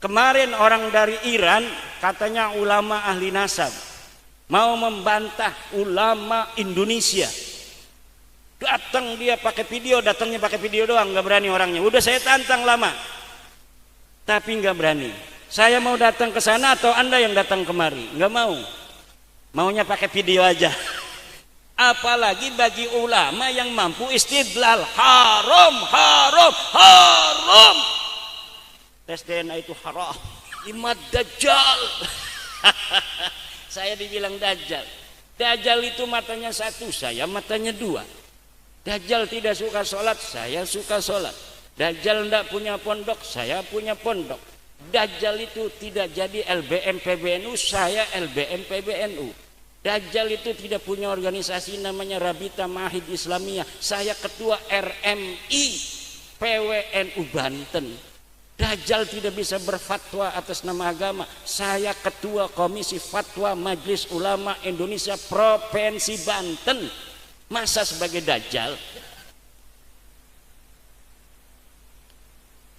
Kemarin orang dari Iran, katanya ulama ahli nasab, mau membantah ulama Indonesia. Datang dia pakai video, datangnya pakai video doang, nggak berani orangnya. Udah saya tantang lama, tapi nggak berani. Saya mau datang ke sana atau Anda yang datang kemari? Nggak mau. Maunya pakai video aja. Apalagi bagi ulama yang mampu istidlal, haram, haram, haram. Tes DNA itu haram. Imad Dajjal. Saya dibilang Dajjal. Dajjal itu matanya satu, saya matanya dua. Dajjal tidak suka sholat, saya suka sholat. Dajjal tidak punya pondok, saya punya pondok. Dajjal itu tidak jadi LBM PBNU, saya LBM PBNU. Dajjal itu tidak punya organisasi namanya Rabita Mahid Islamiyah, saya ketua RMI PWNU Banten. Dajjal tidak bisa berfatwa atas nama agama, saya ketua Komisi Fatwa Majelis Ulama Indonesia Provinsi Banten. Masa sebagai Dajjal?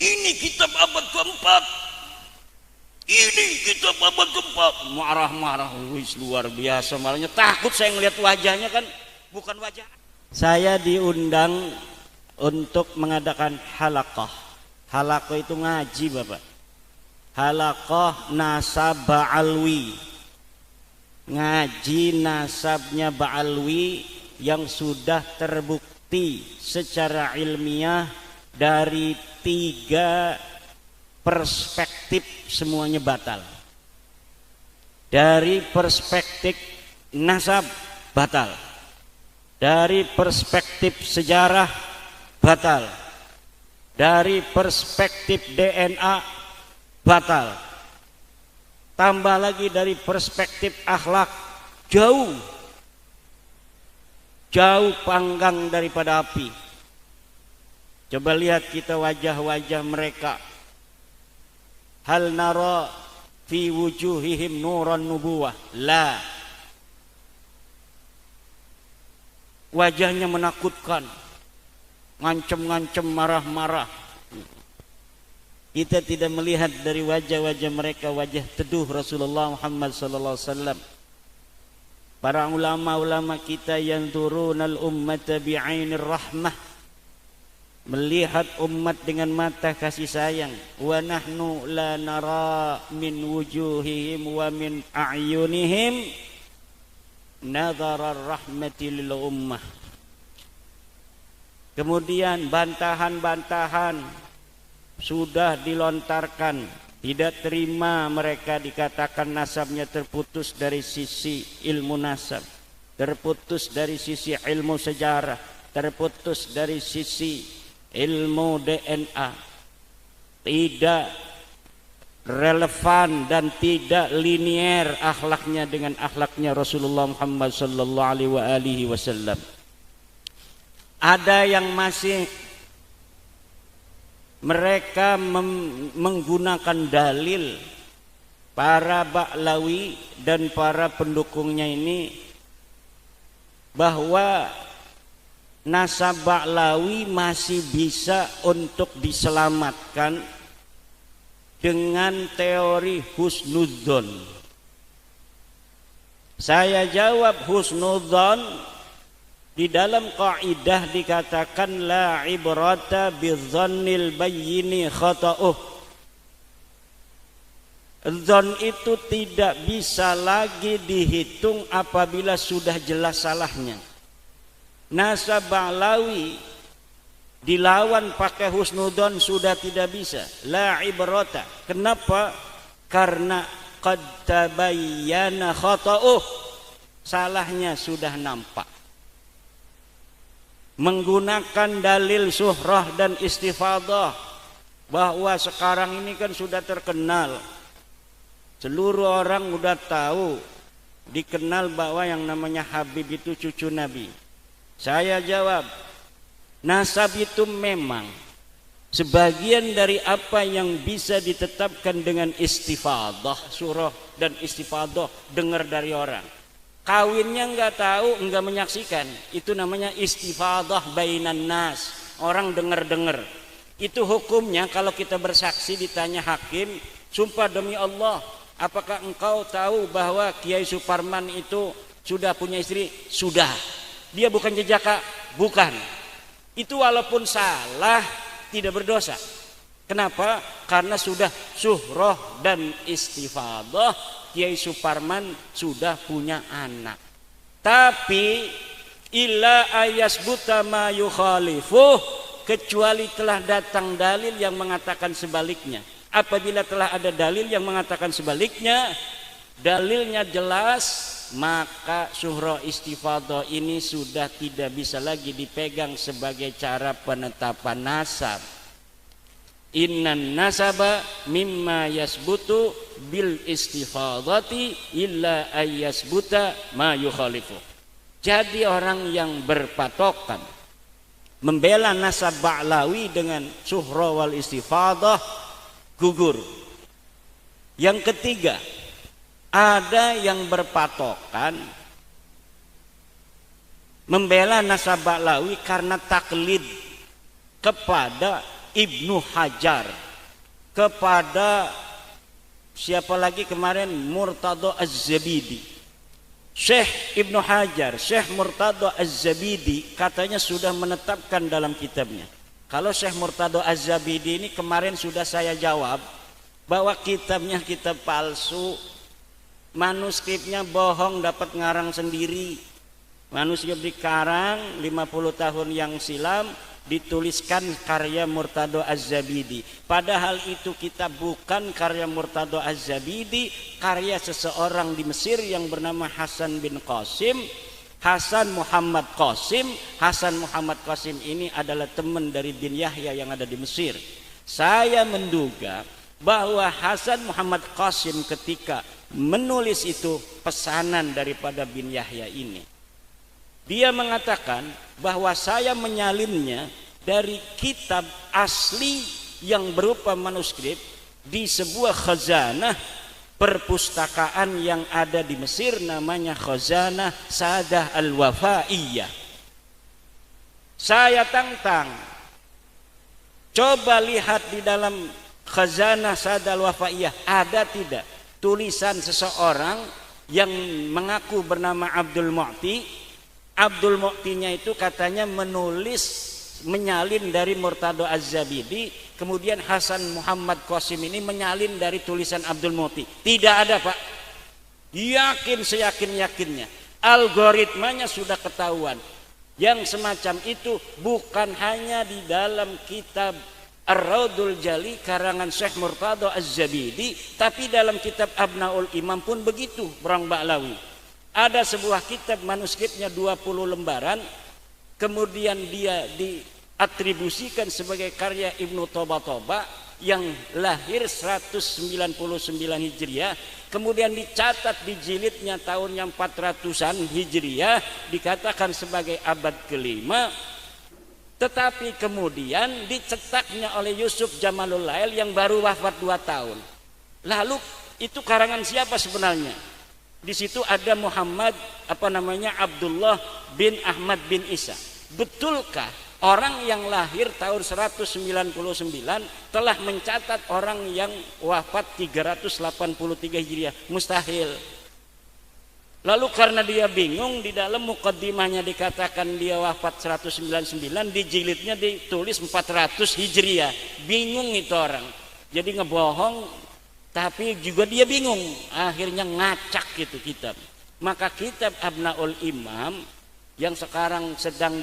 Ini kitab abad keempat, ini kitab abad keempat. Marah-marah, wis luar biasa. Malahnya takut saya ngelihat wajahnya, kan bukan wajah. Saya diundang untuk mengadakan halaqah. Halaqah itu ngaji, Bapak. Halaqah nasab Ba'alwi, ngaji nasabnya Ba'alwi yang sudah terbukti secara ilmiah dari 3 perspektif, semuanya batal. Dari perspektif nasab batal, dari perspektif sejarah batal, dari perspektif DNA batal, tambah lagi dari perspektif akhlak jauh panggang daripada api. Coba lihat kita wajah-wajah mereka. Hal nara fi wujuhihim nuran nubuwah? La. Wajahnya menakutkan, ngancem-ngancem, marah-marah. Kita tidak melihat dari wajah-wajah mereka wajah teduh Rasulullah Muhammad sallallahu alaihi wasallam. Para ulama-ulama kita yang turunal ummata bi'ainir rahmah, melihat umat dengan mata kasih sayang. Wa nahnu la nara min wujuhihim wa min a'yunihim nadharar rahmati lil ummah. Kemudian bantahan-bantahan sudah dilontarkan. Tidak terima mereka dikatakan nasabnya terputus dari sisi ilmu nasab, terputus dari sisi ilmu sejarah, terputus dari sisi ilmu DNA. Tidak relevan dan tidak linier akhlaknya dengan akhlaknya Rasulullah Muhammad sallallahu alaihi wasallam. Ada yang masih mereka menggunakan dalil para Ba'lawi dan para pendukungnya ini bahwa nasab Ba'lawi masih bisa untuk diselamatkan dengan teori husnudzon. Saya jawab, husnudzon di dalam kaidah dikatakan la ibrata bidzannil bayyini khata'uh. Dzon itu tidak bisa lagi dihitung apabila sudah jelas salahnya. Nasab Ba'lawi dilawan pakai husnudzon sudah tidak bisa. La ibrata. Kenapa? Karena qad tabayyana khata'uh. Salahnya sudah nampak. Menggunakan dalil suhrah dan istifadah, bahwa sekarang ini kan sudah terkenal, seluruh orang udah tahu, dikenal bahwa yang namanya Habib itu cucu Nabi. Saya jawab, nasab itu memang sebagian dari apa yang bisa ditetapkan dengan istifadah, surah dan istifadah, dengar dari orang. Kawinnya enggak tahu, enggak menyaksikan, itu namanya istifadah bainan nas, orang dengar-dengar. Itu hukumnya kalau kita bersaksi ditanya hakim, sumpah demi Allah, apakah engkau tahu bahwa Kiai Suparman itu sudah punya istri? Sudah. Dia bukan jejaka? Bukan. Itu walaupun salah tidak berdosa. Kenapa? Karena sudah suhroh dan istifadah, Kiai Suparman sudah punya anak. Tapi illa ayasbuta ma yukhalifuh, kecuali telah datang dalil yang mengatakan sebaliknya. Apabila telah ada dalil yang mengatakan sebaliknya, dalilnya jelas, maka suhroh istifadah ini sudah tidak bisa lagi dipegang sebagai cara penetapan nasab. Innan nasaba mimma yasbutu bil istifadati illa ayyasbuta ma yukhalifu. Jadi orang yang berpatokan membela nasab Ba'lawi dengan suhroh wal istifadah gugur. Yang ketiga, ada yang berpatokan membela nasab Ba'lawi karena taklid kepada Ibnu Hajar, kepada siapa lagi kemarin, Murtadha Az-Zabidi. Syekh Ibnu Hajar, Syekh Murtadha Az-Zabidi katanya sudah menetapkan dalam kitabnya. Kalau Syekh Murtadha Az-Zabidi ini kemarin sudah saya jawab bahwa kitabnya kitab palsu, manuskripnya bohong, dapat ngarang sendiri. Manuskrip dikarang 50 tahun yang silam, dituliskan karya Murtadha Az-Zabidi. Padahal itu kitab bukan karya Murtadha Az-Zabidi, karya seseorang di Mesir yang bernama Hasan bin Qasim, Hasan Muhammad Qasim. Hasan Muhammad Qasim ini adalah teman dari bin Yahya yang ada di Mesir. Saya menduga bahwa Hasan Muhammad Qasim ketika menulis itu pesanan daripada bin Yahya ini. Dia mengatakan bahwa saya menyalinnya dari kitab asli yang berupa manuskrip di sebuah khazanah perpustakaan yang ada di Mesir, namanya Khazanah Sadah Al-Wafaiyah. Saya tantang, coba lihat di dalam Khazanah Sadah Al-Wafaiyah ada tidak tulisan seseorang yang mengaku bernama Abdul Mu'ti. Abdul Mu'tinya itu katanya menulis, menyalin dari Murtadha Az-Zabidi, kemudian Hasan Muhammad Qasim ini menyalin dari tulisan Abdul Mu'ti. Tidak ada, Pak. Yakin, seyakin-yakinnya. Algoritmanya sudah ketahuan. Yang semacam itu bukan hanya di dalam kitab Ar-Raudul Jali karangan Syekh Murtadha Az-Zabidi, tapi dalam kitab Abnaul Imam pun begitu, Bang Ba'lawi. Ada sebuah kitab manuskripnya 20 lembaran, kemudian dia diatribusikan sebagai karya Ibnu Toba yang lahir 199 Hijriah, kemudian dicatat di jilidnya tahun yang 400-an Hijriah, dikatakan sebagai abad kelima, tetapi kemudian dicetaknya oleh Yusuf Jamalul Lail yang baru wafat 2 tahun. Lalu itu karangan siapa sebenarnya? Di situ ada Muhammad Abdullah bin Ahmad bin Isa. Betulkah orang yang lahir tahun 199 telah mencatat orang yang wafat 383 Hijriah? Mustahil. Lalu karena dia bingung, di dalam mukaddimahnya dikatakan dia wafat 199, di jilidnya ditulis 400 Hijriah. Bingung itu orang. Jadi ngebohong, tapi juga dia bingung, akhirnya ngacak gitu kitab. Maka kitab Abnaul Imam yang sekarang sedang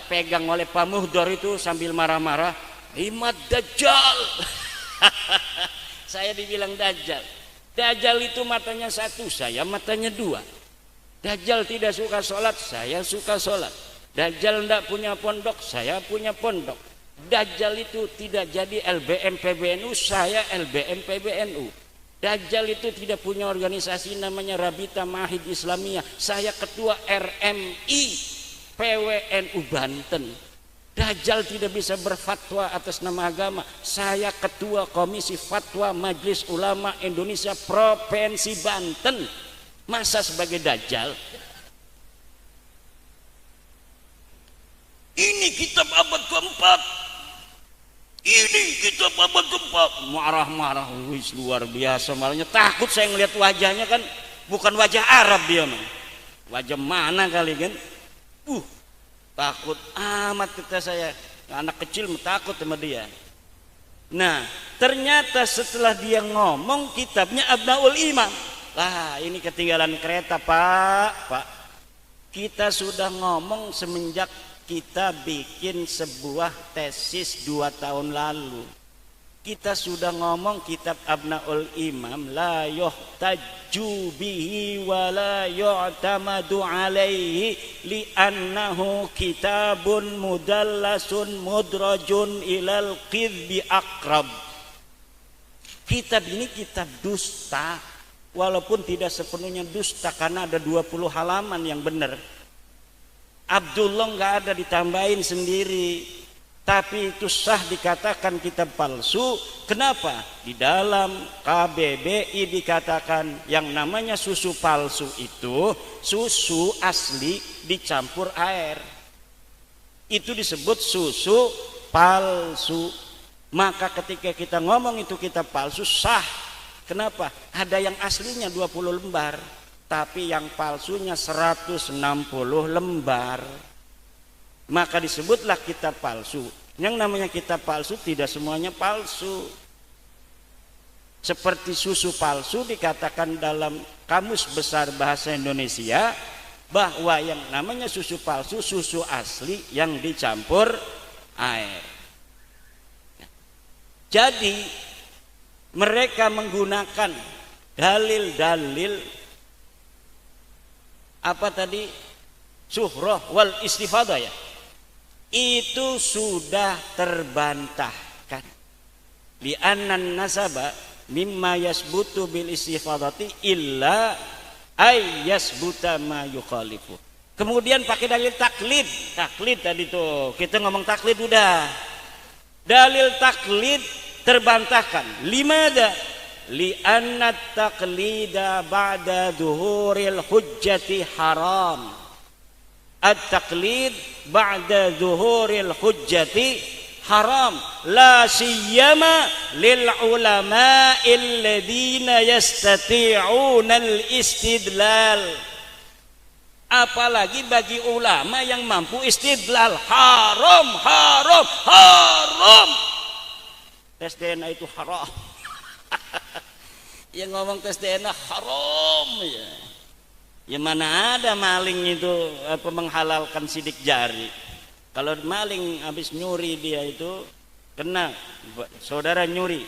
pegang oleh Pak Muhdor itu sambil marah-marah, Imad Dajjal. Saya dibilang Dajjal. Dajjal itu matanya satu, saya matanya dua. Dajjal tidak suka sholat, saya suka sholat. Dajjal tidak punya pondok, saya punya pondok. Dajjal itu tidak jadi LBM PBNU, saya LBM PBNU. Dajjal itu tidak punya organisasi namanya Rabita Mahid Islamiyah, saya ketua RMI PWNU Banten. Dajjal tidak bisa berfatwa atas nama agama, saya ketua Komisi Fatwa Majelis Ulama Indonesia Provinsi Banten. Masa sebagai Dajjal? Ini kitab abad keempat. Ini kitab abad keempat. Marah-marah, wis luar biasa. Malahnya takut saya ngelihat wajahnya kan, bukan wajah Arab dia mah. Wajah mana kali kan? Takut amat kata saya. Anak kecil takut sama dia. Nah, ternyata setelah dia ngomong kitabnya Abnaul Imam. Lah, ini ketinggalan kereta, Pak. Kita sudah ngomong semenjak kita bikin sebuah tesis 2 tahun lalu. Kita sudah ngomong kitab Abnaul Imam la yuhtaju bihi wa la yu'tamadu alaihi li'annahu kitabun mudallasun mudrajun ilal qidbi akrab. Kitab ini kitab dusta, walaupun tidak sepenuhnya dusta karena ada 20 halaman yang benar. Abdullah nggak ada ditambahin sendiri, tapi itu sah dikatakan kitab palsu. Kenapa? Di dalam KBBI dikatakan yang namanya susu palsu itu susu asli dicampur air, itu disebut susu palsu. Maka ketika kita ngomong itu kitab palsu sah. Kenapa? Ada yang aslinya 20 lembar, tapi yang palsunya 160 lembar. Maka disebutlah kitab palsu. Yang namanya kitab palsu tidak semuanya palsu. Seperti susu palsu dikatakan dalam Kamus Besar Bahasa Indonesia bahwa yang namanya susu palsu susu asli yang dicampur air. Jadi mereka menggunakan dalil-dalil apa tadi, suhrah wal istifadah ya, itu sudah terbantahkan. Li annan nasaba mimma yasbutu bil istifadati illa ay yasbuta ma yukhalifu. Kemudian pakai dalil taklid. Taklid tadi tuh kita ngomong taklid udah. Dalil taklid terbantahkan. Limada? Li'anna taqlida ba'da zuhuril hujjati haram. At-taqlid ba'da zuhuril hujjati haram. La siyama lil ulama'il ladhina yastati'una al-istidlal. Apalagi bagi ulama yang mampu istidlal. Haram, haram, haram. Tes DNA itu haram. Yang ngomong tes DNA haram ya. Ya mana ada maling itu menghalalkan sidik jari. Kalau maling habis nyuri dia itu kena, saudara nyuri.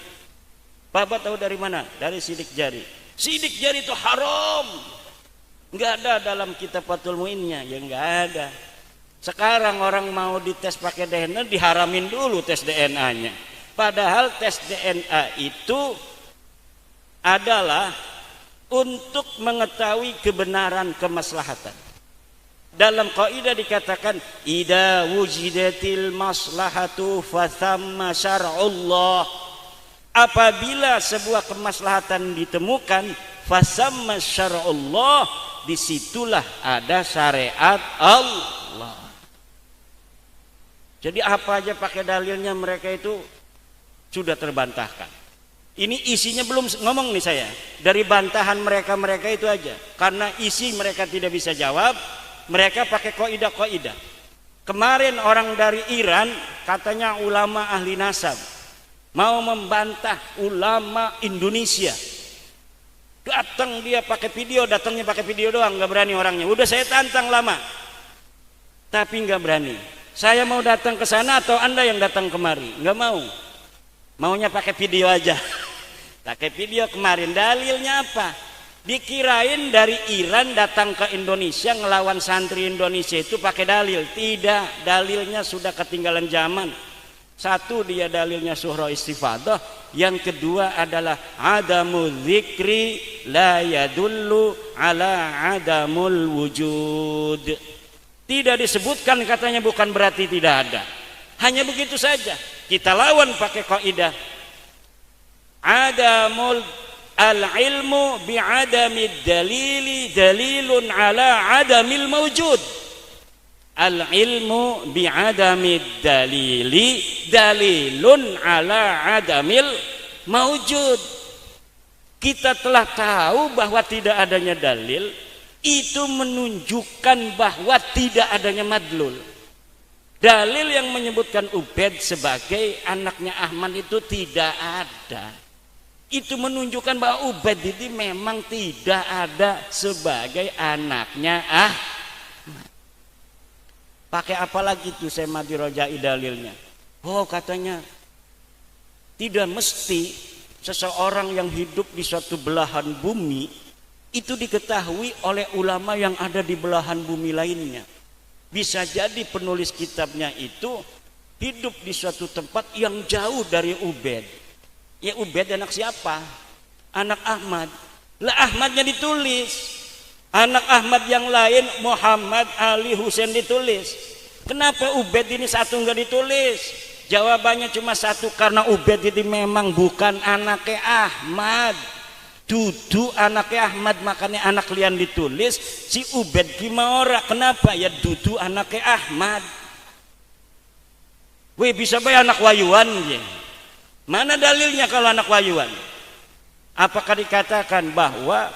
Bapak tahu dari mana? Dari sidik jari. Sidik jari itu haram. Enggak ada dalam kitab Fathul Muinnya, ya enggak ada. Sekarang orang mau dites pakai DNA diharamin dulu tes DNA-nya. Padahal tes DNA itu adalah untuk mengetahui kebenaran kemaslahatan. Dalam kaidah dikatakan idza wujidatil maslahatu fathamma syar'ullah. Apabila sebuah kemaslahatan ditemukan fathamma syar'ullah, disitulah ada syariat Allah. Jadi apa aja pakai dalilnya mereka itu sudah terbantahkan. Ini isinya belum ngomong nih saya. Dari bantahan mereka itu aja. Karena isi mereka tidak bisa jawab, mereka pakai kaidah-kaidah. Kemarin orang dari Iran katanya ulama ahli nasab mau membantah ulama Indonesia. Datang dia pakai video, datangnya pakai video doang, nggak berani orangnya. Udah saya tantang lama, tapi nggak berani. Saya mau datang ke sana atau Anda yang datang kemari? Nggak mau. Maunya pakai video aja. Pakai video kemarin. Dalilnya apa? Dikirain dari Iran datang ke Indonesia ngelawan santri Indonesia itu pakai dalil. Tidak, dalilnya sudah ketinggalan zaman. Satu, dia dalilnya surah istifadah. Yang kedua adalah adamu dzikri la yadullu ala adamul wujud. Tidak disebutkan katanya bukan berarti tidak ada. Hanya begitu saja. Kita lawan pakai kaidah adamul al-ilmu bi'adamid dalili dalilun ala adamil mawjud. Al ilmu bi'adamid dalili dalilun ala adamil maujud. Kita telah tahu bahwa tidak adanya dalil, itu menunjukkan bahwa tidak adanya madlul. Dalil yang menyebutkan Ubaid sebagai anaknya Ahmad itu tidak ada. Itu menunjukkan bahwa Ubaid itu memang tidak ada sebagai anaknya Ahmad. Pakai apa lagi tuh saya mati rojai dalilnya? Oh, katanya tidak mesti seseorang yang hidup di suatu belahan bumi itu diketahui oleh ulama yang ada di belahan bumi lainnya. Bisa jadi penulis kitabnya itu hidup di suatu tempat yang jauh dari Ubaid. Ya Ubaid anak siapa? Anak Ahmad. Lah Ahmadnya ditulis. Anak Ahmad yang lain Muhammad, Ali, Husain ditulis. Kenapa Ubaid ini satu enggak ditulis? Jawabannya cuma satu, karena Ubaid itu memang bukan anaknya Ahmad. Dudu anaknya Ahmad, makanya anak lian ditulis. Si Ubaid gimana? Kenapa? Ya dudu anaknya Ahmad. Weh bisa bayar anak wayuan ya. Mana dalilnya kalau anak wayuan? Apakah dikatakan bahwa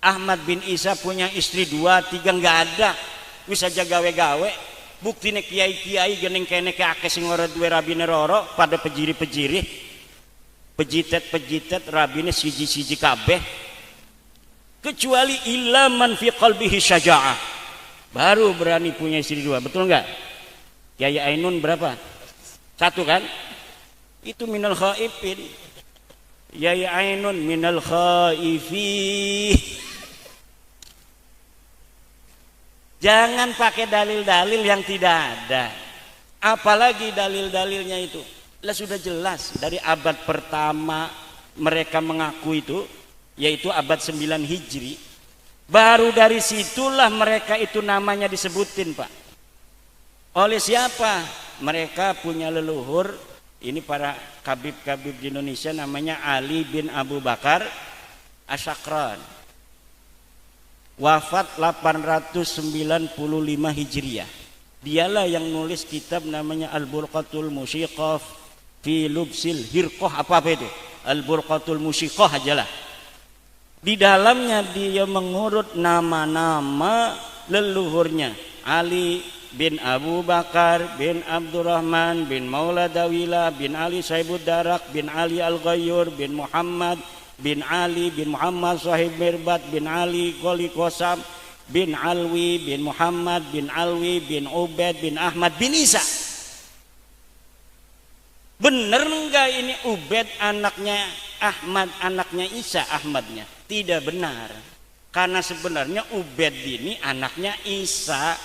Ahmad bin Isa punya istri 2, 3? Enggak ada. Bisa jaga gawe-gawe. Buktine kiai-kiai gening kene ke akeh sing ora duwe rabine roro pada pejiri-pejiri. Pejitet-pejitet rabine siji-siji kabeh. Kecuali ilaman fi qalbihi syaja'ah. Baru berani punya istri 2. Betul enggak? Kiai Ainun berapa? 1 kan? Itu minal khaifin. Kiai Ainun minal khaifin. Jangan pakai dalil-dalil yang tidak ada. Apalagi dalil-dalilnya itu. Lah sudah jelas dari abad pertama mereka mengaku itu, yaitu abad 9 Hijri. Baru dari situlah mereka itu namanya disebutin, Pak. Oleh siapa? Mereka punya leluhur, ini para kabib-kabib di Indonesia, namanya Ali bin Abu Bakar Asyakran. Wafat 895 Hijriah. Dialah yang nulis kitab namanya Al-Burqatul Musyiqah fi Lubsil Hirqah, apa itu? Al-Burqatul Musyiqah ajalah. Di dalamnya dia mengurut nama-nama leluhurnya. Ali bin Abu Bakar bin Abdurrahman bin Maula Dawila bin Ali Saibud Darak bin Ali Al-Ghayyur bin Muhammad bin Ali bin Muhammad Sahib Mirbat bin Ali Qoli Qasam bin Alwi bin Muhammad bin Alwi bin Ubaid bin Ahmad bin Isa. Benar enggak ini Ubaid anaknya Ahmad, anaknya Isa Ahmadnya? Tidak benar. Karena sebenarnya Ubaid ini anaknya Isa.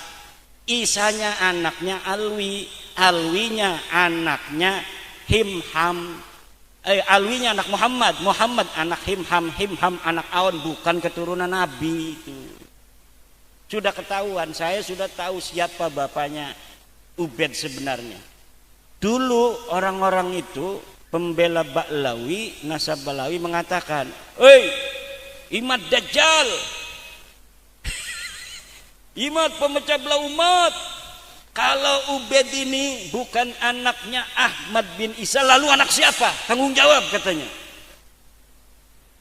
Isanya anaknya Alwi, Alwinya anaknya Himham. Alwinya anak Muhammad, Muhammad anak Himham, Himham anak Aun, bukan keturunan Nabi itu. Sudah ketahuan, saya sudah tahu siapa bapaknya Ubaid sebenarnya. Dulu orang-orang itu pembela Ba'lawi, nasab Ba'lawi mengatakan, "Hei, Imad Dajjal, Imad pemecah belah umat. Kalau Ubaid ini bukan anaknya Ahmad bin Isa, lalu anak siapa? Tanggung jawab," katanya.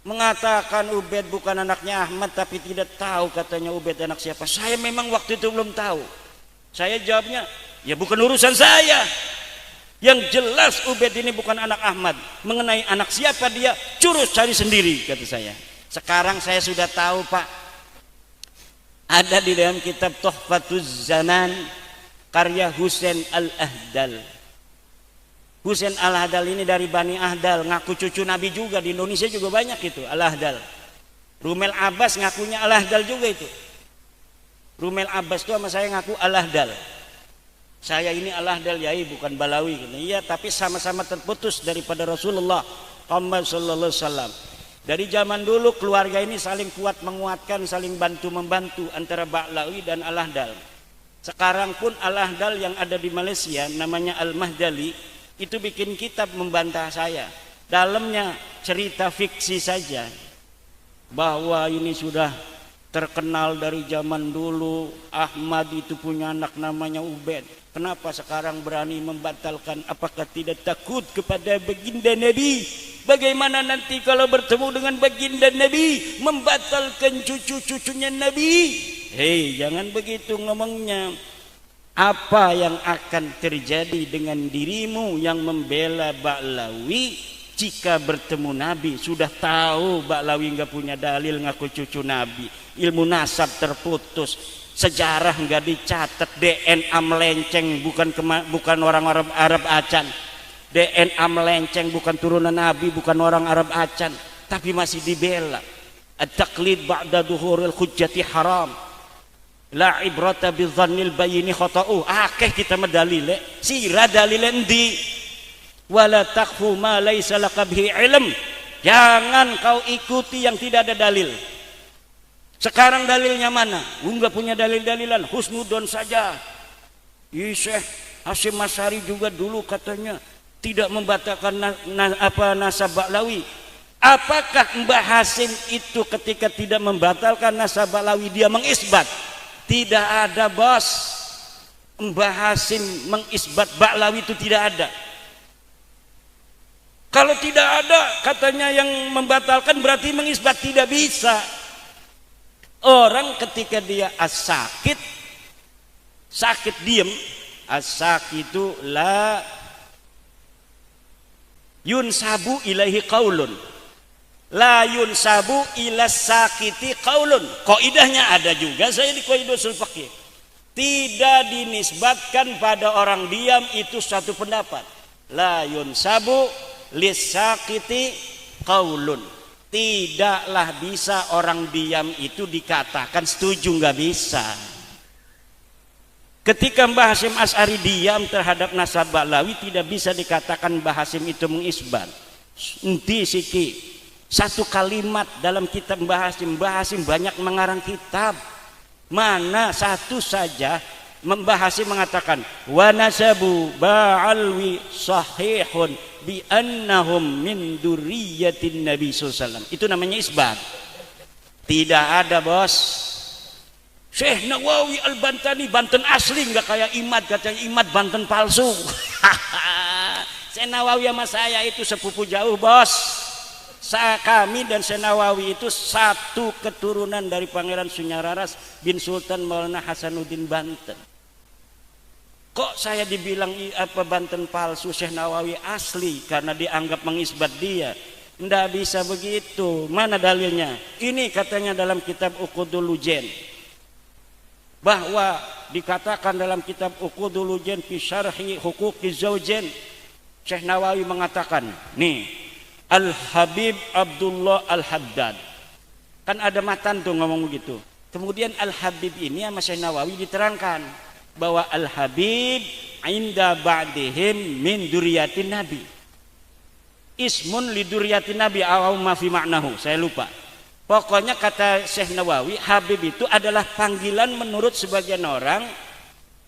Mengatakan Ubaid bukan anaknya Ahmad, tapi tidak tahu katanya Ubaid anak siapa. Saya memang waktu itu belum tahu. Saya jawabnya, ya bukan urusan saya. Yang jelas Ubaid ini bukan anak Ahmad. Mengenai anak siapa dia, curus cari sendiri, kata saya. Sekarang saya sudah tahu, Pak. Ada di dalam kitab Tuhfatuz Zaman karya Husain Al-Ahdal. Husain Al-Ahdal ini dari Bani Ahdal, ngaku cucu Nabi juga. Di Indonesia juga banyak itu Al-Ahdal. Rumel Abbas ngakunya Al-Ahdal juga itu. Rumel Abbas itu sama saya ngaku Al-Ahdal. Saya ini Al-Ahdal yai, bukan Balawi. Iya, tapi sama-sama terputus daripada Rasulullah Muhammad sallallahu alaihi wasallam. Dari zaman dulu keluarga ini saling kuat menguatkan, saling bantu-membantu antara Ba'lawi dan Al-Ahdal. Sekarang pun Al-Ahdal yang ada di Malaysia namanya Al-Mahdali itu bikin kitab membantah saya. Dalamnya cerita fiksi saja bahwa ini sudah terkenal dari zaman dulu. Ahmad itu punya anak namanya Ubed. Kenapa sekarang berani membatalkan? Apakah tidak takut kepada baginda Nabi? Bagaimana nanti kalau bertemu dengan baginda Nabi membatalkan cucu-cucunya Nabi? Hei, jangan begitu ngomongnya. Apa yang akan terjadi dengan dirimu yang membela Ba'lawi jika bertemu Nabi? Sudah tahu Ba'lawi enggak punya dalil ngaku cucu Nabi, ilmu nasab terputus, sejarah enggak dicatat, DNA melenceng, bukan orang Arab Acan, DNA melenceng, bukan turunan Nabi, bukan orang Arab Acan, tapi masih dibela. At-taqlid ba'da duhuril hujjati haram, la ibrata bidzannil bayini khata'u. Akeh kita medalile, sira dalile endi? Wala taqfu ma laisa laka bihi ilm. Jangan kau ikuti yang tidak ada dalil. Sekarang dalilnya mana? Enggak punya dalil-dalilan, husnudon saja. Syekh Hasyim Asy'ari juga dulu katanya tidak membatalkan nasab Ba'lawi. Apakah Mbah Hasim itu ketika tidak membatalkan nasab Ba'lawi dia mengisbat? Tidak ada, bos. Mbah Hasim mengisbat Ba'lawi itu tidak ada. Kalau tidak ada katanya yang membatalkan berarti mengisbat, tidak bisa. Orang ketika dia as-sakit, sakit diem, as-sakitu la yunsabu ilaihi qaulun, la yunsabu ila sakiti qaulun. Kaidahnya ada juga saya di Qaidah Ushul Fiqh. Tidak dinisbatkan pada orang diam itu satu pendapat. La yunsabu lisakiti qaulun. Tidaklah bisa orang diam itu dikatakan setuju, nggak bisa. Ketika Mbah Hasyim Asy'ari diam terhadap nasab Ba'lawi, tidak bisa dikatakan Mbah Hasyim itu mengisbat. Enti siki satu kalimat dalam kitab Mbah Hasyim banyak mengarang kitab. Mana satu saja Mbah Hasyim mengatakan wa nasabu Ba'alwi sahihun bi annahum min dzurriyyatin Nabi sallallahu alaihi wasallam. Itu namanya isbat. Tidak ada, bos. Syekh Nawawi Al-Bantani Banten asli, enggak kayak Imad, katanya Imad Banten palsu. Syekh Nawawi sama saya itu sepupu jauh, bos. Kami dan Syekh Nawawi itu satu keturunan dari Pangeran Sunyararas bin Sultan Maulana Hasanuddin Banten. Kok saya dibilang Banten palsu, Syekh Nawawi asli karena dianggap mengisbat dia? Nggak bisa begitu. Mana dalilnya? Ini katanya dalam kitab Uqudul Lujen, bahwa dikatakan dalam kitab Uqudul Lujen fi syarhi huquqiz zaujain, Syekh Nawawi mengatakan, nih, Al-Habib Abdullah Al-Haddad. Kan ada matan tuh ngomong begitu. Kemudian Al-Habib ini sama Syekh Nawawi diterangkan bahwa Al-Habib inda ba'dihim min duriyatin Nabi. Ismun li duriyatin Nabi aw ma fi ma'nahu, saya lupa. Pokoknya kata Syekh Nawawi, Habib itu adalah panggilan menurut sebagian orang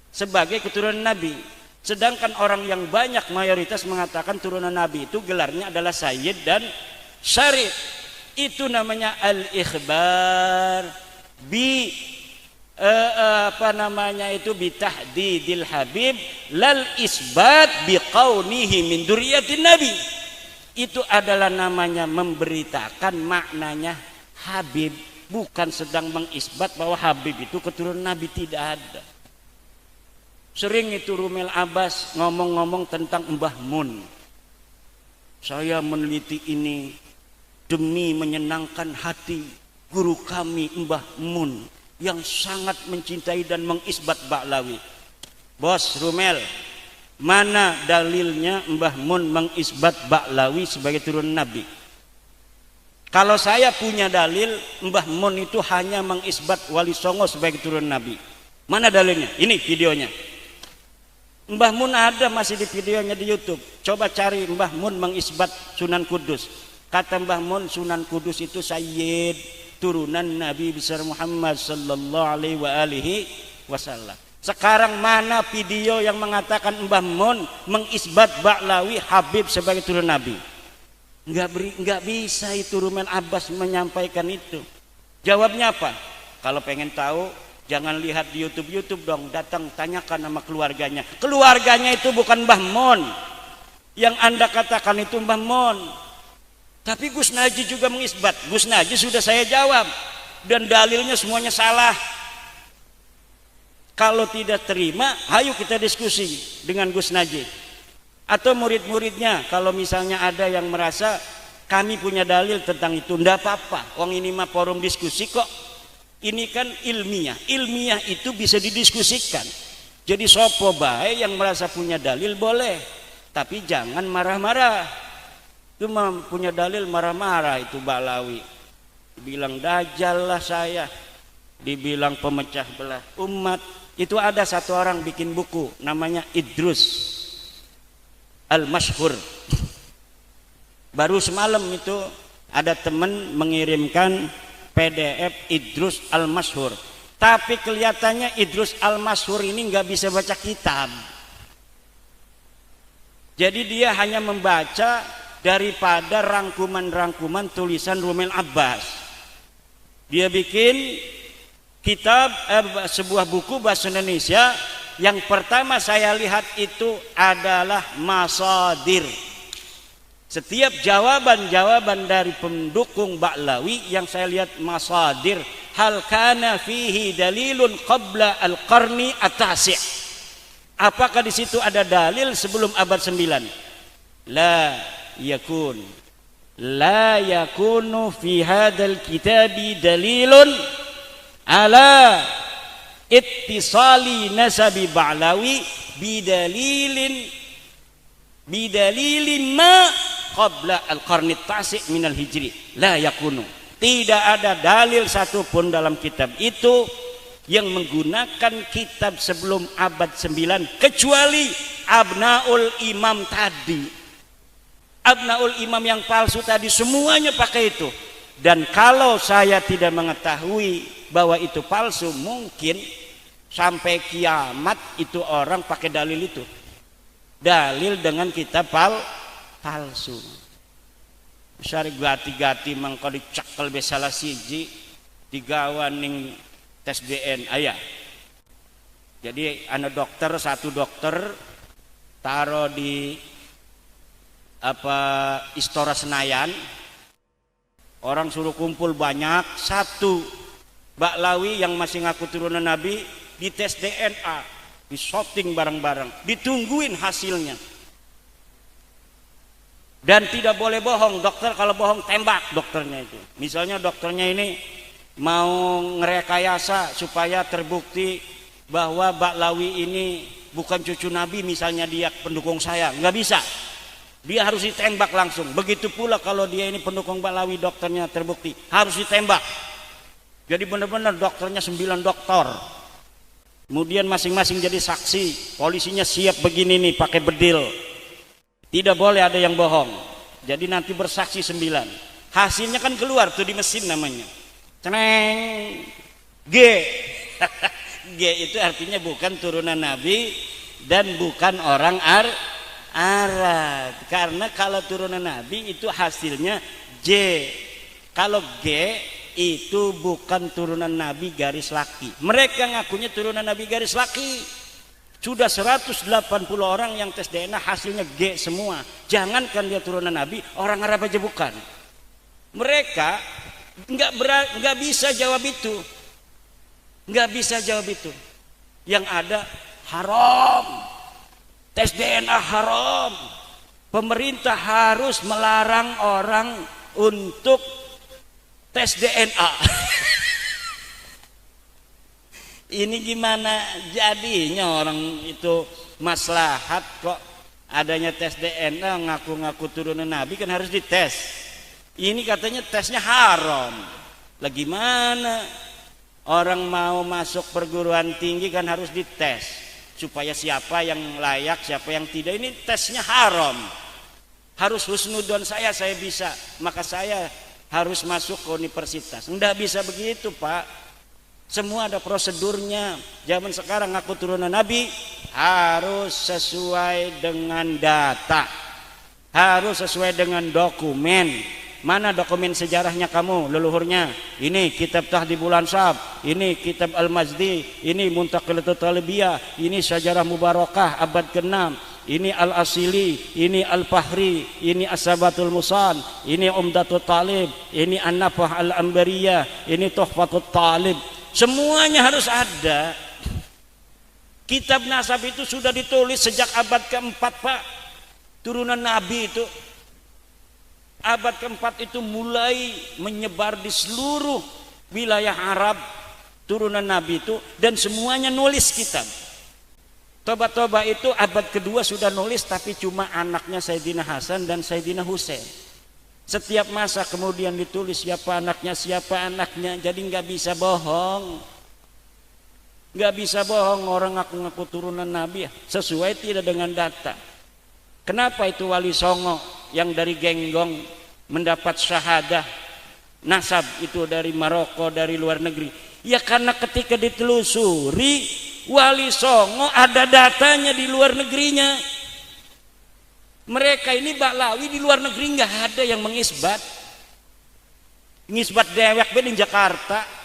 sebagai keturunan Nabi. Sedangkan orang yang banyak mayoritas mengatakan turunan Nabi itu gelarnya adalah Sayyid dan Syarif. Itu namanya al-ikhbar bi bitahdidil Habib lal isbat biqaunihi min dzurriyyatin Nabi. Itu adalah namanya memberitakan maknanya Habib, bukan sedang mengisbat bahwa Habib itu keturunan Nabi, tidak ada. Sering itu Rumel Abbas ngomong-ngomong tentang Mbah Mun. Saya meneliti ini demi menyenangkan hati guru kami Mbah Mun yang sangat mencintai dan mengisbat Ba'lawi. Bos Rumel, mana dalilnya Mbah Mun mengisbat Ba'lawi sebagai turunan Nabi? Kalau saya punya dalil, Mbah Mun itu hanya mengisbat Wali Songo sebagai turunan Nabi. Mana dalilnya? Ini videonya. Mbah Mun ada masih di videonya di YouTube. Coba cari Mbah Mun mengisbat Sunan Kudus. Kata Mbah Mun, Sunan Kudus itu Sayyid, turunan Nabi besar Muhammad sallallahu alaihi wasallam. Sekarang mana video yang mengatakan Mbah Mun mengisbat Ba'lawi Habib sebagai turunan Nabi? Enggak bisa itu Rumel Abbas menyampaikan itu. Jawabnya apa? Kalau pengen tahu, jangan lihat di YouTube dong, datang tanyakan sama keluarganya. Keluarganya itu bukan Mbah Mon. Yang Anda katakan itu Mbah Mon. Tapi Gus Naji juga mengisbat. Gus Naji sudah saya jawab dan dalilnya semuanya salah. Kalau tidak terima, ayo kita diskusi dengan Gus Najib atau murid-muridnya. Kalau misalnya ada yang merasa kami punya dalil tentang itu, ndak apa-apa. Wong ini mah forum diskusi kok. Ini kan ilmiah. Ilmiah itu bisa didiskusikan. Jadi sopo bae yang merasa punya dalil boleh, tapi jangan marah-marah. Itu mah punya dalil marah-marah itu Ba'lawi. Bilang dajjal lah saya, dibilang pemecah belah umat. Itu ada satu orang bikin buku namanya Idrus Al-Mashhur. Baru semalam itu ada teman mengirimkan PDF Idrus Al-Mashhur. Tapi kelihatannya Idrus Al-Mashhur ini nggak bisa baca kitab. Jadi dia hanya membaca daripada rangkuman-rangkuman tulisan Rumel Abbas. Dia bikin kitab sebuah buku bahasa Indonesia. Yang pertama saya lihat itu adalah masadir. Setiap jawaban-jawaban dari pendukung Ba'lawi yang saya lihat masadir. Hal kana fihi dalilun qabla al-qarni at-tasi'. Apakah di situ ada dalil sebelum abad 9? La yakunu fi hadzal kitabi dalilun ala ittisali nasabi Ba'lawi bidalilin ma qabla al-qarni at-tasi' minal hijri. La yakunu. Tidak ada dalil satupun dalam kitab itu yang menggunakan kitab sebelum abad 9 kecuali Abnaul Imam tadi. Abnaul Imam yang palsu tadi semuanya pakai itu. Dan kalau saya tidak mengetahui bahwa itu palsu, mungkin sampai kiamat itu orang pakai dalil itu. Dalil dengan kitab palsu. Sari gati-gati mangko dicekel be salah siji digawan ning tes DNA ya. Jadi ana satu dokter taruh di Istora Senayan. Orang suruh kumpul banyak, satu Ba'lawi yang masih ngaku turunan Nabi di tes DNA, di shooting bareng-bareng, ditungguin hasilnya. Dan tidak boleh bohong, dokter kalau bohong tembak dokternya itu. Misalnya dokternya ini mau ngerekayasa supaya terbukti bahwa Ba'lawi ini bukan cucu Nabi, misalnya dia pendukung saya, nggak bisa. Dia harus ditembak langsung. Begitu pula kalau dia ini pendukung Ba'lawi, dokternya terbukti, harus ditembak. Jadi benar-benar dokternya 9 dokter. Kemudian masing-masing jadi saksi. Polisinya siap begini nih pakai bedil. Tidak boleh ada yang bohong. Jadi nanti bersaksi 9. Hasilnya kan keluar tuh di mesin namanya. Ceneng. G. G itu artinya bukan turunan Nabi dan bukan orang Arab. Karena kalau turunan Nabi itu hasilnya J. Kalau G itu bukan turunan Nabi garis laki. Mereka ngakunya turunan Nabi garis laki. Sudah 180 orang yang tes DNA hasilnya G semua. Jangankan dia turunan Nabi, orang Arab aja bukan. Mereka nggak bisa jawab itu. Nggak bisa jawab itu. Yang ada haram. Tes DNA haram. Pemerintah harus melarang orang untuk tes DNA. Ini gimana jadinya orang itu maslahat kok adanya tes DNA, ngaku-ngaku turunan Nabi kan harus dites. Ini katanya tesnya haram. Lah gimana? Orang mau masuk perguruan tinggi kan harus dites supaya siapa yang layak, siapa yang tidak. Ini tesnya haram. Harus husnudon saya bisa, maka saya harus masuk ke universitas. Enggak bisa begitu, Pak. Semua ada prosedurnya. Zaman sekarang ngaku turunan Nabi harus sesuai dengan data, harus sesuai dengan dokumen. mana dokumen sejarahnya kamu leluhurnya? Ini kitab Tahdhibul Ansab, ini kitab Al-Mazdi, ini Muntaqilatul Talibiyah, ini Syajarah Mubarakah abad ke-6, ini Al-Asili, ini Al-Fahri, ini As-Sabatul Musan, ini Umdatul Talib, ini An-Nafah Al-Ambariyah, ini Tuhfatul Talib. Semuanya harus ada. Kitab nasab itu sudah ditulis sejak abad ke-4, Pak. Turunan Nabi itu. Abad ke-4 itu mulai menyebar di seluruh wilayah Arab, turunan Nabi itu, dan semuanya nulis kitab. Toba-toba itu abad kedua sudah nulis, tapi cuma anaknya Sayyidina Hasan dan Sayyidina Husain. Setiap masa kemudian ditulis siapa anaknya, jadi nggak bisa bohong. Nggak bisa bohong orang ngaku-ngaku turunan Nabi sesuai tidak dengan data. Kenapa itu Wali Songo yang dari Genggong mendapat syahadah nasab itu dari Maroko, dari luar negeri? Ya karena ketika ditelusuri Wali Songo ada datanya di luar negerinya. Mereka ini Baklawi di luar negeri nggak ada yang mengisbat. Ngisbat dewek di Jakarta.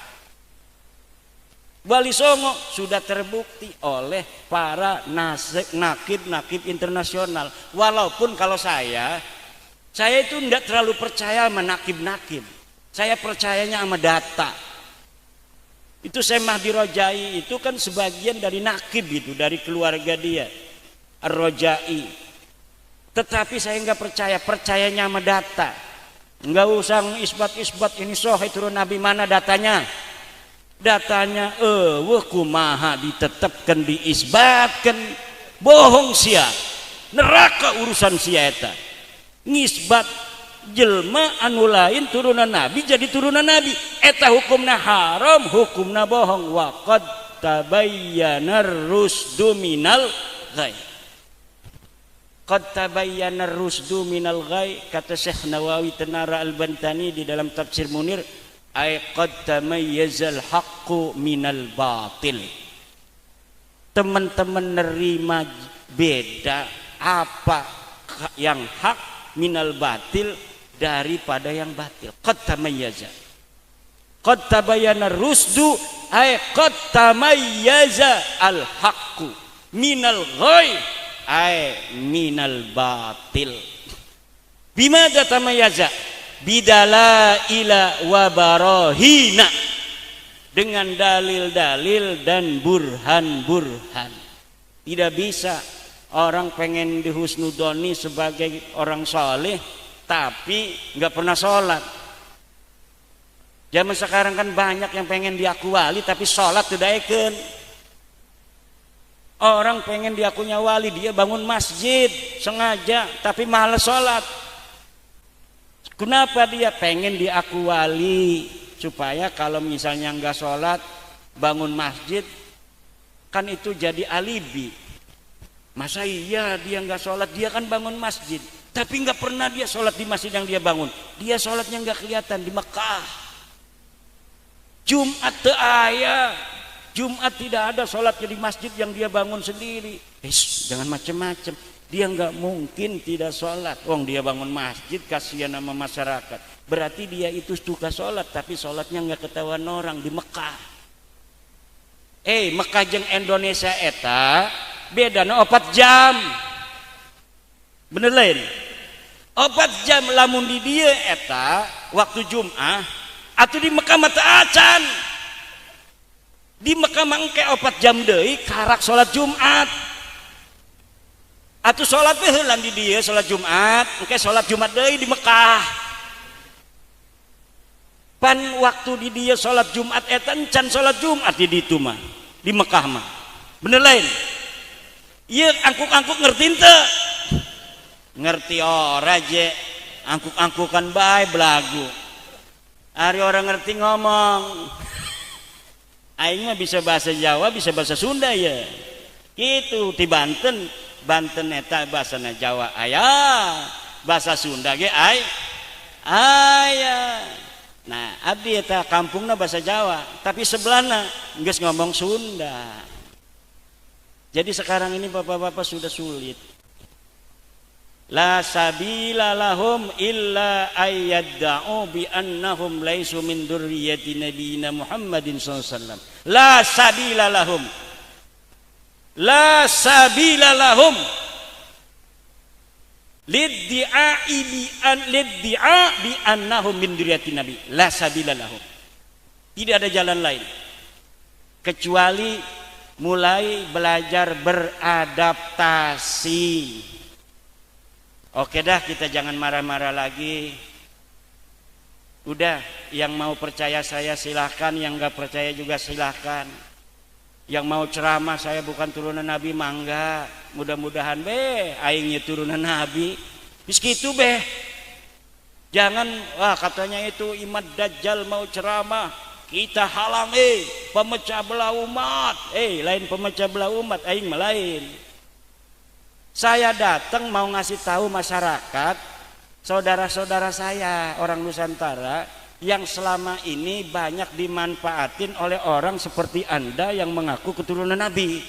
Wali Songo sudah terbukti oleh para nakib internasional. Walaupun kalau saya itu tidak terlalu percaya sama nakib. Saya percayanya sama data. Itu Syekh Mahdi Rojai itu kan sebagian dari nakib itu, dari keluarga dia Ar-Rojai. Tetapi saya nggak percayanya sama data. Nggak usah isbat ini sahih turun Nabi, mana datanya? Datanya kumaha ditetapkan, diisbatkan, bohong sia, neraka urusan sia eta. Ngisbat jelma anu lain turunan Nabi jadi turunan Nabi, eta hukumna haram, hukumna bohong. Wa qad tabayyana rusdu minal ghai. Qad tabayyana rusdu minal ghai, kata Syekh Nawawi Tenara Al-Bantani di dalam tafsir Munir, ay qad tamayyazal haqqu minal batil. Teman-teman nerima beda apa yang hak minal batil daripada yang batil. Qad tamayyaza, qad tabayyana rusdu, ay qad tamayyaza al haqqu minal ghai, ay minal batil. Bimada tamayyaza? Bidalaila wa barahina, dengan dalil-dalil dan burhan-burhan. Tidak bisa orang pengen dihusnudoni sebagai orang soleh tapi nggak pernah sholat. Zaman sekarang kan banyak yang pengen diaku wali tapi sholat tidak eken. Orang pengen diakunya wali, dia bangun masjid sengaja tapi malas sholat. Kenapa dia pengen diaku wali? Supaya kalau misalnya nggak sholat bangun masjid kan itu jadi alibi. Masa iya dia nggak sholat, dia kan bangun masjid tapi nggak pernah dia sholat di masjid yang dia bangun. Dia sholatnya nggak kelihatan di Mekah. Jumat Jumat tidak ada sholatnya di masjid yang dia bangun sendiri. Jangan macem-macem. Dia nggak mungkin tidak sholat. Dia bangun masjid, kasihan sama masyarakat. Berarti dia itu suka sholat, tapi sholatnya nggak ketahuan orang di Mekah. Mekah jeung Indonesia eta beda 4 jam. Bener lain. 4 jam lamun di dia eta waktu Jum'ah, atau di Mekah mata acan. Di Mekah mangke 4 jam deui karak sholat Jumat. Atau sholat heula di dia sholat Jumat, engke sholat Jumat deui di Mekah. Pan waktu di dia sholat Jumat eta encan sholat Jumat di ditu mah, di Mekah mah. Bener lain. Ieu angkuk-angkuk ngerti teu? Ngerti ora je, angkuk-angkukan bae belagu. Ari orang ngerti ngomong. Aing mah bisa bahasa Jawa, bisa bahasa Sunda ya. Gitu di Banten. Banten eta bahasana Jawa aya, bahasa Sunda ge aya. Nah, abdi eta kampungna bahasa Jawa, tapi sebelahna geus ngomong Sunda. Jadi sekarang ini bapak-bapak sudah sulit. La sabila lahum illa ayyadda'u bi annahum laisu min dzurriyyati nabiyina Muhammadin sallallahu alaihi wasallam. La sabila lahum. La sabila lahum. Liddi'a bi annahum min dzurriyyati nabi. La sabila lahum. Tidak ada jalan lain kecuali mulai belajar beradaptasi. Oke dah, kita jangan marah-marah lagi. Udah, yang mau percaya saya silahkan, yang gak percaya juga silahkan. Yang mau ceramah saya bukan turunan Nabi, mangga. Mudah-mudahan aingnya turunan Nabi. Bis gitu Jangan, katanya itu Imam Dajjal mau ceramah, kita halang pemecah belah umat. Lain pemecah belah umat, aing lain. Saya datang mau ngasih tahu masyarakat, saudara-saudara saya orang Nusantara yang selama ini banyak dimanfaatin oleh orang seperti Anda yang mengaku keturunan Nabi.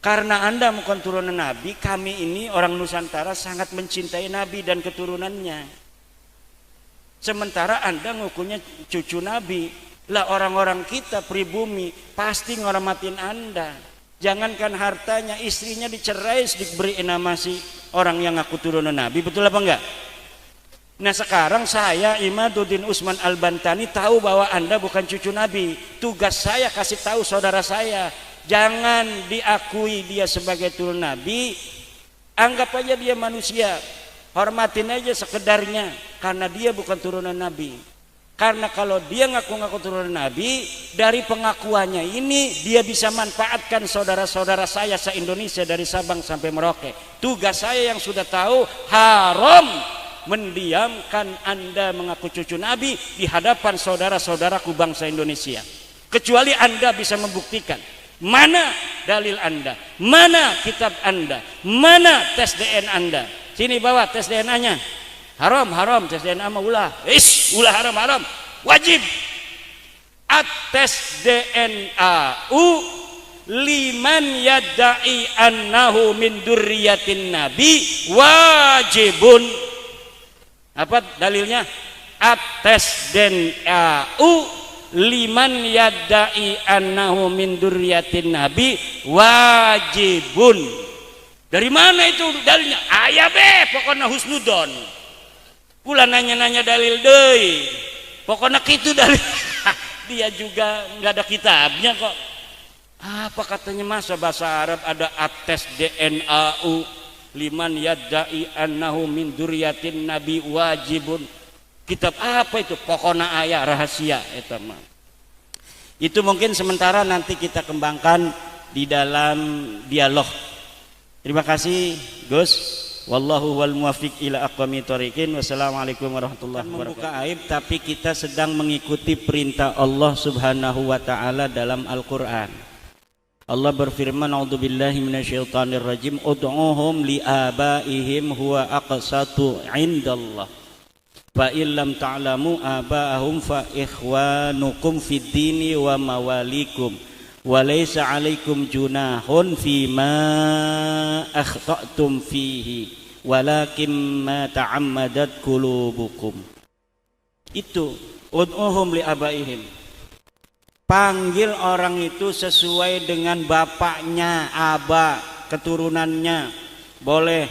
Karena Anda bukan turunan Nabi, kami ini orang Nusantara sangat mencintai Nabi dan keturunannya. Sementara Anda ngukunya cucu Nabi. Lah orang-orang kita pribumi pasti ngormatin Anda. Jangankan hartanya, istrinya dicerai diberi nama si orang yang ngaku turunan Nabi. Betul apa enggak? Nah sekarang saya Imaduddin Usman Al-Bantani tahu bahwa Anda bukan cucu Nabi. Tugas saya kasih tahu saudara saya, jangan diakui dia sebagai turunan Nabi. Anggap aja dia manusia, hormatin aja sekedarnya, karena dia bukan turunan Nabi. Karena kalau dia ngaku-ngaku turunan Nabi, dari pengakuannya ini dia bisa manfaatkan saudara-saudara saya se-Indonesia dari Sabang sampai Merauke. Tugas saya yang sudah tahu, haram mendiamkan Anda mengaku cucu Nabi di hadapan saudara-saudaraku bangsa Indonesia. Kecuali Anda bisa membuktikan mana dalil Anda, mana kitab Anda, mana tes DNA Anda. Sini bawa tes DNA-nya. Haram tes DNA mah ulah haram wajib. Tes DNA liman yadda'i annahu min dzurriyyatin nabi wajibun. Apa dalilnya? Tes DNA liman yadda'i annahu min dzurriyyatin nabi wajibun. Dari mana itu dalilnya? Aya pokoknya husnudon. Kula nanya-nanya dalil deui. Pokoknya kitu dalil. Dia juga nggak ada kitabnya kok. Apa katanya masa bahasa Arab ada ates DNA liman yadda'i annahu min dzurriyyatin nabi wajibun. Kitab apa itu? Pokoknya aya rahasia eta mah. Itu mungkin sementara nanti kita kembangkan di dalam dialog. Terima kasih Gus. Wallahu wal muwaffiq ila aqwamit thoriqin. Wassalamualaikum warahmatullahi wabarakatuh. Membuka aib, tapi kita sedang mengikuti perintah Allah Subhanahu wa taala dalam Al-Qur'an. Allah berfirman, a'udzubillahi minasyaitonir rajim, ud'uhum li abaihim huwa aqsatu 'indallah. Fa illam ta'lamu aba'ahum fa ikhwanukum fid dini wa mawalikum. Wa laysa 'alaikum junahun fima akhta'tum fihi walakin ma ta'ammadat qulubukum. Itu ud'uhum li abaihim. Panggil orang itu sesuai dengan bapaknya, aba, keturunannya. Boleh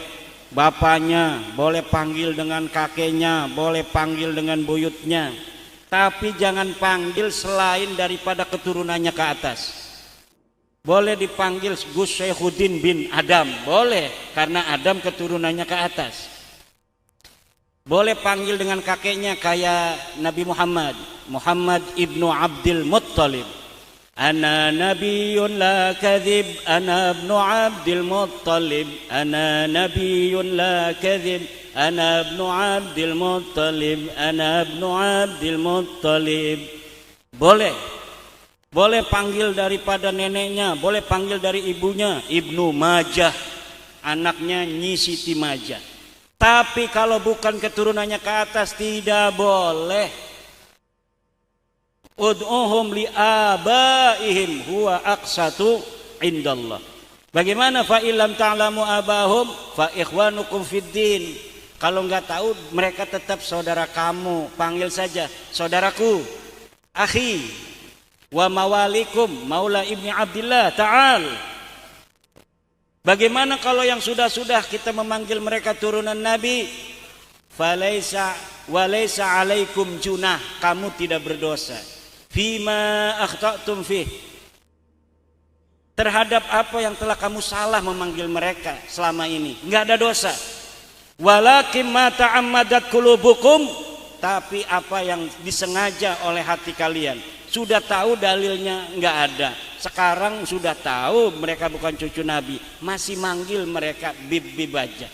bapaknya, boleh panggil dengan kakeknya, boleh panggil dengan buyutnya. Tapi jangan panggil selain daripada keturunannya ke atas. Boleh dipanggil Gus Syekhuddin bin Adam, boleh, karena Adam keturunannya ke atas. Boleh panggil dengan kakeknya kayak Nabi Muhammad ibnu Abdul Muttalib. Ana nabiyyun la kadhib, ana ibnu Abdul Muttalib. Ana nabiyyun la kadhib, ana ibnu Abdul Muttalib. Ana ibnu Abdul Muttalib. Boleh panggil daripada neneknya, boleh panggil dari ibunya, Ibnu Majah, anaknya Nyi Siti Majah. Tapi kalau bukan keturunannya ke atas tidak boleh. Ud'uhum li abaihim huwa aqsatu indallah. Bagaimana fa illam ta'lamu abahum fa ikhwanukum fiddin. Kalau enggak tahu mereka tetap saudara kamu, panggil saja saudaraku, akhi. Wa mawalikum maula ibni Abdillah ta'al. Bagaimana kalau yang sudah-sudah kita memanggil mereka turunan Nabi? Falaisa walaysa alaikum junah, kamu tidak berdosa. Fima akhta'tum fih, terhadap apa yang telah kamu salah memanggil mereka selama ini, enggak ada dosa. Walakin ma ta'ammadat qulubukum, tapi apa yang disengaja oleh hati kalian. Sudah tahu dalilnya enggak ada, sekarang sudah tahu mereka bukan cucu Nabi, masih manggil mereka bib-bib aja,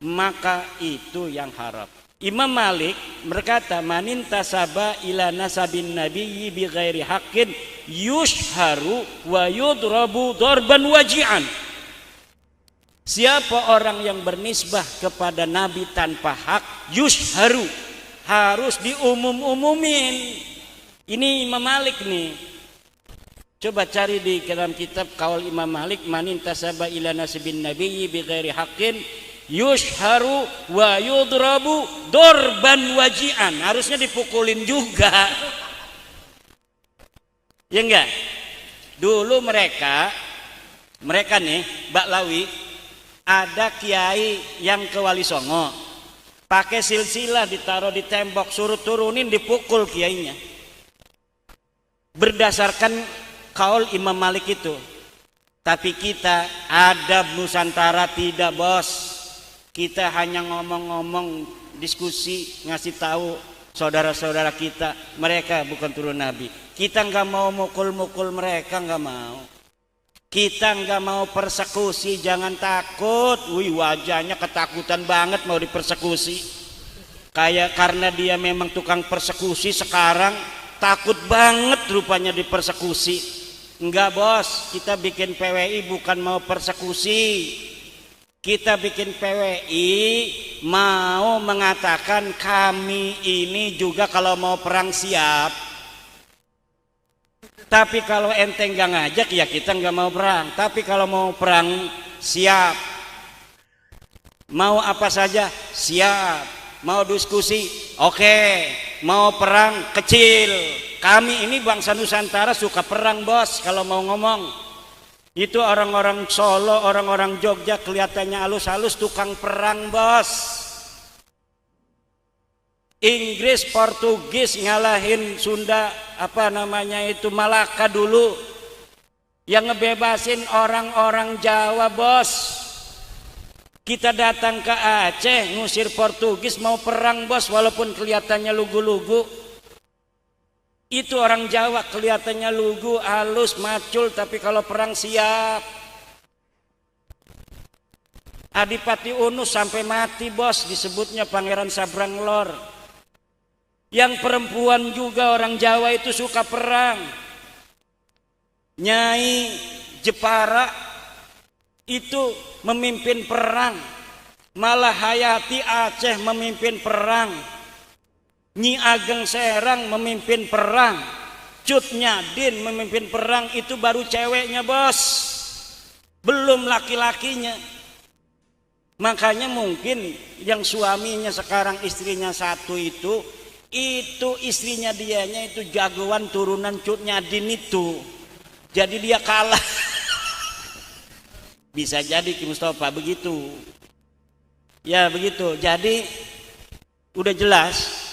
maka itu yang haram. Imam Malik berkata, manin tasaba ila nasabin nabiyyi bi ghairi haqqin yushharu wa yudrabu darban waji'an. Siapa orang yang bernisbah kepada Nabi tanpa hak, yushharu, harus diumum-umumin. Ini Imam Malik nih. Coba cari di dalam kitab Qaul Imam Malik, manin tasaba ila nasabin nabiyyi bi ghairi haqqin yushharu wa yudrabu dorban waji'an, harusnya dipukulin juga. Ya enggak? Dulu mereka nih Baklawi, ada kiai yang ke Wali Songo, pakai silsilah ditaruh di tembok, suruh turunin, dipukul kiainya. Berdasarkan kaul Imam Malik itu. Tapi kita adab Nusantara tidak, bos. Kita hanya ngomong-ngomong, diskusi, ngasih tahu saudara-saudara kita, mereka bukan turun Nabi. Kita nggak mau mukul-mukul mereka, nggak mau. Kita nggak mau persekusi, jangan takut. Wih, wajahnya ketakutan banget mau dipersekusi. Kayak karena dia memang tukang persekusi, sekarang takut banget rupanya dipersekusi. Enggak, bos, kita bikin PWI bukan mau persekusi. Kita bikin PWI mau mengatakan kami ini juga kalau mau perang siap. Tapi kalau enteng gak ngajak, ya kita nggak mau perang. Tapi kalau mau perang siap. Mau apa saja siap. Mau diskusi oke. Mau perang kecil. Kami ini bangsa Nusantara suka perang, bos. Kalau mau ngomong itu orang-orang Solo, orang-orang Jogja kelihatannya halus-halus, tukang perang, bos. Inggris, Portugis ngalahin Sunda, apa namanya itu, Malaka dulu, yang ngebebasin orang-orang Jawa, bos. Kita datang ke Aceh ngusir Portugis, mau perang, bos, walaupun kelihatannya lugu-lugu. Itu orang Jawa kelihatannya lugu, halus, macul, tapi kalau perang siap. Adipati Unus sampai mati, bos, disebutnya Pangeran Sabranglor. Yang perempuan juga orang Jawa itu suka perang. Nyai Jepara itu memimpin perang. Malah Hayati Aceh memimpin perang. Nyi Ageng Serang memimpin perang, Cut Nyadin memimpin perang, itu baru ceweknya, bos, belum laki-lakinya. Makanya mungkin yang suaminya sekarang istrinya satu itu istrinya dianya itu jagoan turunan Cut Nyadin itu, jadi dia kalah. Bisa jadi Ki Mustafa begitu. Ya begitu. Jadi udah jelas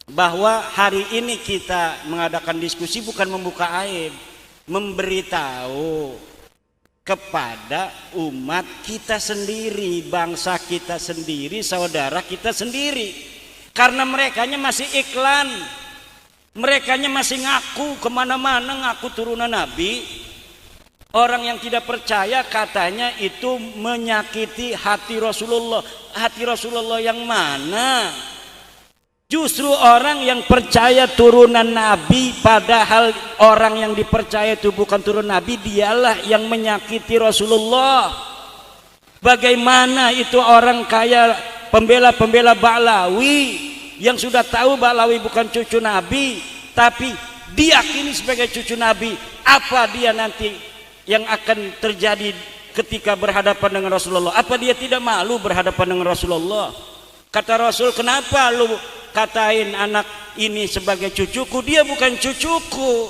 bahwa hari ini kita mengadakan diskusi bukan membuka aib, memberitahu kepada umat kita sendiri, bangsa kita sendiri, saudara kita sendiri. Karena merekanya masih iklan, merekanya masih ngaku kemana-mana, ngaku turunan Nabi. Orang yang tidak percaya katanya itu menyakiti hati Rasulullah. Hati Rasulullah yang mana? Justru orang yang percaya turunan Nabi, padahal orang yang dipercaya itu bukan turun Nabi, dialah yang menyakiti Rasulullah. Bagaimana itu orang kaya pembela-pembela Baklawi yang sudah tahu Baklawi bukan cucu Nabi, tapi diyakini sebagai cucu Nabi. Apa dia nanti yang akan terjadi ketika berhadapan dengan Rasulullah? Apa dia tidak malu berhadapan dengan Rasulullah? Kata Rasul, kenapa lu katain anak ini sebagai cucuku? Dia bukan cucuku.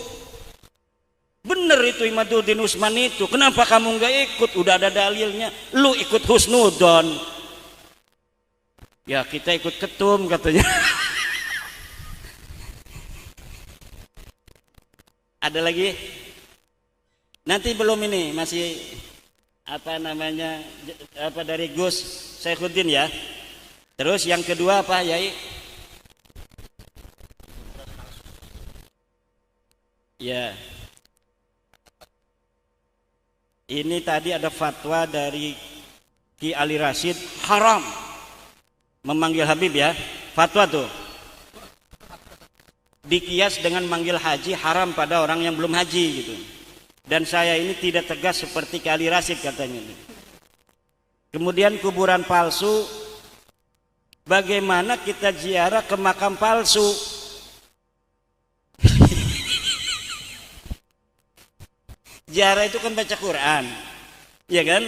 Bener itu Imaduddin Usman itu. Kenapa kamu nggak ikut? Udah ada dalilnya. Lu ikut husnudon. Ya kita ikut ketum katanya. Ada lagi? Nanti belum ini, masih apa namanya, apa dari Gus Saifuddin ya. Terus yang kedua apa Yai? Ya. Ini tadi ada fatwa dari Ki Ali Rasyid, haram memanggil Habib ya. Fatwa tuh. Dikias dengan manggil haji, haram pada orang yang belum haji gitu. Dan saya ini tidak tegas seperti Ki Ali Rasyid katanya. Kemudian kuburan palsu, bagaimana kita ziarah ke makam palsu? Ziarah itu kan baca Quran, ya kan?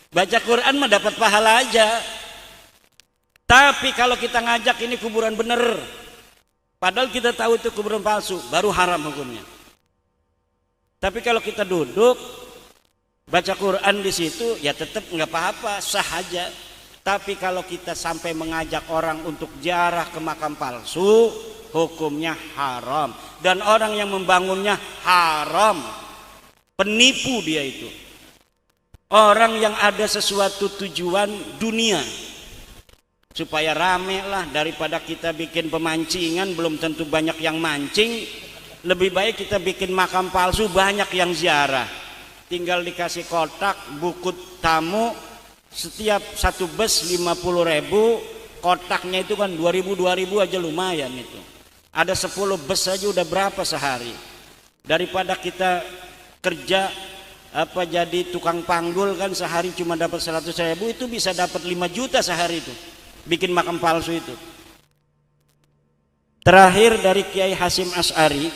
Baca Quran mah dapat pahala aja. Tapi kalau kita ngajak ini kuburan bener, padahal kita tahu itu kuburan palsu, baru haram hukumnya. Tapi kalau kita duduk baca Quran di situ, ya tetap nggak apa-apa, sah aja. Tapi kalau kita sampai mengajak orang untuk ziarah ke makam palsu, hukumnya haram. Dan orang yang membangunnya haram, penipu dia itu. Orang yang ada sesuatu tujuan dunia, supaya rame lah, daripada kita bikin pemancingan belum tentu banyak yang mancing. Lebih baik kita bikin makam palsu, banyak yang ziarah. Tinggal dikasih kotak buku tamu, setiap satu bus 50.000, kotaknya itu kan 2.000 aja lumayan itu. Ada 10 bus aja udah berapa sehari. Daripada kita kerja apa jadi tukang panggul kan sehari cuma dapat 100.000, itu bisa dapat 5 juta sehari itu. Bikin makam palsu itu. Terakhir dari Kiai Hasyim Asy'ari,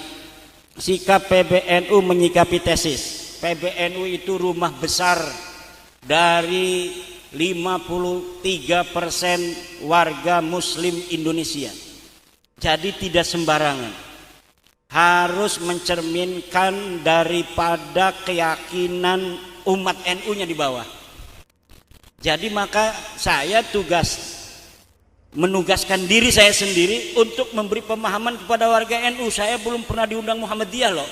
sikap PBNU menyikapi tesis. PBNU itu rumah besar dari 53% warga muslim Indonesia. Jadi tidak sembarangan. Harus mencerminkan daripada keyakinan umat NU-nya di bawah. Jadi maka saya menugaskan diri saya sendiri untuk memberi pemahaman kepada warga NU. Saya belum pernah diundang Muhammadiyah loh.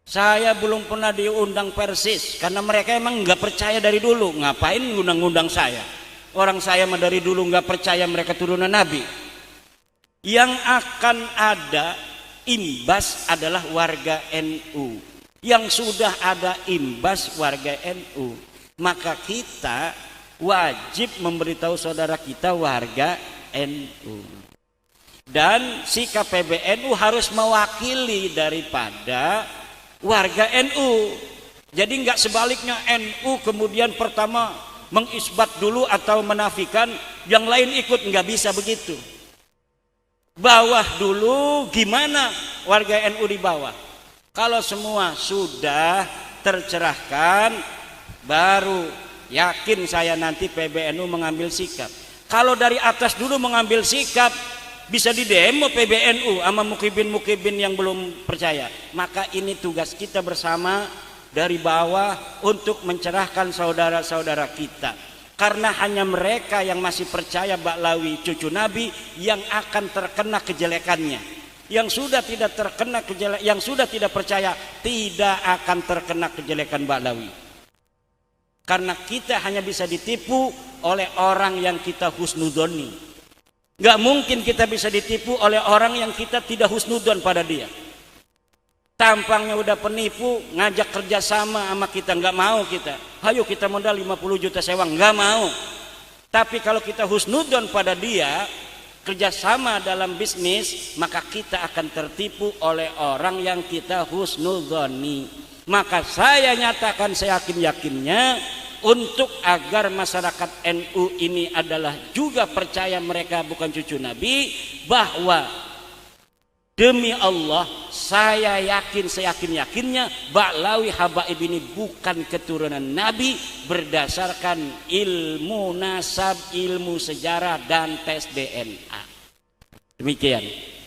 Saya belum pernah diundang Persis, karena mereka emang nggak percaya dari dulu. Ngapain ngundang-ngundang saya? Orang saya mah dari dulu nggak percaya mereka turunan Nabi. Yang akan ada imbas adalah warga NU. Yang sudah ada imbas warga NU, maka kita wajib memberitahu saudara kita warga NU. Dan sikap PBNU harus mewakili daripada warga NU. Jadi nggak sebaliknya NU kemudian pertama mengisbat dulu atau menafikan, yang lain ikut, nggak bisa begitu. Bawah dulu, gimana warga NU di bawah? Kalau semua sudah tercerahkan, baru yakin saya nanti PBNU mengambil sikap. Kalau dari atas dulu mengambil sikap, bisa didemo PBNU sama mukibin-mukibin yang belum percaya. Maka ini tugas kita bersama dari bawah untuk mencerahkan saudara-saudara kita. Karena hanya mereka yang masih percaya Ba'lawi cucu Nabi yang akan terkena kejelekannya. Yang sudah tidak terkena yang sudah tidak percaya tidak akan terkena kejelekan Ba'lawi. Karena kita hanya bisa ditipu oleh orang yang kita husnudoni. Gak mungkin kita bisa ditipu oleh orang yang kita tidak husnudon pada dia. Tampangnya udah penipu, ngajak kerjasama sama kita, nggak mau kita. Ayo kita modal 50 juta sewa, nggak mau. Tapi kalau kita husnudon pada dia, kerjasama dalam bisnis, maka kita akan tertipu oleh orang yang kita husnudoni. Maka saya nyatakan, saya yakin-yakinnya, untuk agar masyarakat NU ini adalah juga percaya mereka bukan cucu Nabi, bahwa Demi Allah, saya yakin seyakin-yakinnya Ba'lawi Habaib ini bukan keturunan Nabi berdasarkan ilmu nasab, ilmu sejarah dan tes DNA. Demikian.